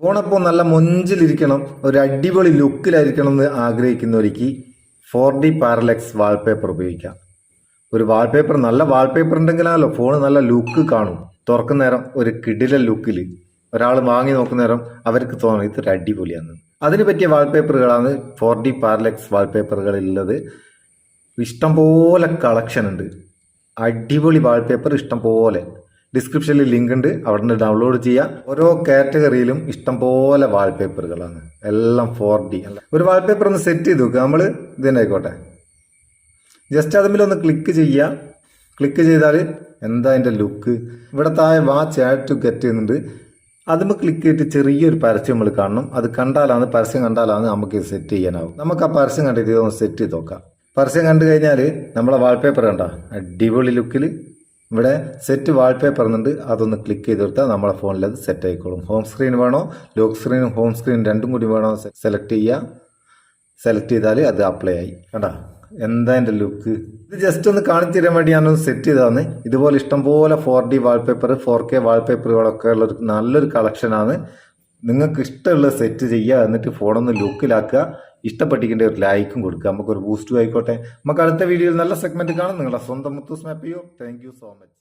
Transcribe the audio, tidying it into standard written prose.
ഫോണപ്പോൾ നല്ല മൊഞ്ചിലിരിക്കണം, ഒരു അടിപൊളി ലുക്കിലായിരിക്കണം എന്ന് ആഗ്രഹിക്കുന്നവർക്ക് 4D പാരലക്സ് വാൾപേപ്പർ ഉപയോഗിക്കാം. ഒരു വാൾപേപ്പർ, നല്ല വാൾപേപ്പർ ഉണ്ടെങ്കിലാണല്ലോ ഫോൺ നല്ല ലുക്ക് കാണും. തുറക്കുന്ന നേരം ഒരു കിടില ലുക്കിൽ ഒരാൾ വാങ്ങി നോക്കുന്ന നേരം അവർക്ക് തോന്നും ഇതൊരു അടിപൊളിയാണ്. അതിന് പറ്റിയ വാൾപേപ്പറുകളാണ് 4D പാരലക്സ് വാൾപേപ്പറുകളുള്ളത്. ഇഷ്ടംപോലെ കളക്ഷൻ ഉണ്ട്, അടിപൊളി വാൾപേപ്പർ ഇഷ്ടംപോലെ. ഡിസ്ക്രിപ്ഷനിൽ ലിങ്ക് ഉണ്ട്, അവിടെ നിന്ന് ഡൗൺലോഡ് ചെയ്യാം. ഓരോ കാറ്റഗറിയിലും ഇഷ്ടംപോലെ വാൾപേപ്പറുകളാണ്, എല്ലാം 4D. ഒരു വാൾപേപ്പർ ഒന്ന് സെറ്റ് ചെയ്ത് നോക്കുക. നമ്മൾ ഇതന്നെ ആയിക്കോട്ടെ, ജസ്റ്റ് അതിലൊന്ന് ക്ലിക്ക് ചെയ്യുക. ക്ലിക്ക് ചെയ്താൽ എന്താ അതിൻ്റെ ലുക്ക്. ഇവിടെ താഴെ വാച്ച് ആഡ് ടു ഗെറ്റ് ചെയ്യുന്നുണ്ട്. അതുമ്പോൾ ക്ലിക്ക് ചെയ്തിട്ട് ചെറിയൊരു പരസ്യം നമ്മൾ കാണണം. അത് കണ്ടാലാണ്, പരസ്യം കണ്ടാലാണ് നമുക്ക് സെറ്റ് ചെയ്യാനാവും. നമുക്ക് ആ പരസ്യം കണ്ടിട്ട് ഇതൊന്ന് സെറ്റ് ചെയ്ത് നോക്കാം. പരസ്യം കണ്ടു കഴിഞ്ഞാൽ നമ്മളെ വാൾപേപ്പർ കണ്ട അടിപൊളി ലുക്കിൽ ഇവിടെ സെറ്റ് വാൾപേപ്പർ എന്നുണ്ട്. അതൊന്ന് ക്ലിക്ക് ചെയ്ത് കൊടുത്താൽ നമ്മളെ ഫോണിൽ അത് സെറ്റ് ആയിക്കോളും. ഹോം സ്ക്രീൻ വേണോ, ലോക്ക് സ്ക്രീനും ഹോം സ്ക്രീൻ രണ്ടും കൂടി വേണോ സെലക്ട് ചെയ്യുക. സെലക്ട് ചെയ്താൽ അത് അപ്ലൈ ആയി. കണ്ടാ എന്താ എൻ്റെ ലുക്ക്. ഇത് ജസ്റ്റ് ഒന്ന് കാണിച്ചു തരാൻ വേണ്ടി ഞാനൊന്ന് സെറ്റ് ചെയ്തതാണ്. ഇതുപോലെ ഇഷ്ടംപോലെ 4D വാൾപേപ്പർ, 4K വാൾപേപ്പറുകളൊക്കെ ഉള്ളൊരു നല്ലൊരു കളക്ഷനാണ്. നിങ്ങൾക്ക് ഇഷ്ടമുള്ള സെറ്റ് ചെയ്യുക, എന്നിട്ട് ഫോണൊന്ന് ലുക്കിലാക്കുക. ഇഷ്ടപ്പെട്ടിരിക്കേണ്ട ഒരു ലൈക്കും കൊടുക്കുക, നമുക്കൊരു ബൂസ്റ്റും ആയിക്കോട്ടെ. നമുക്ക് അടുത്ത വീഡിയോയിൽ നല്ല സെഗ്മെന്റ് കാണാം. നിങ്ങളുടെ സ്വന്തം Muthoos Meppayur. Thank you so much.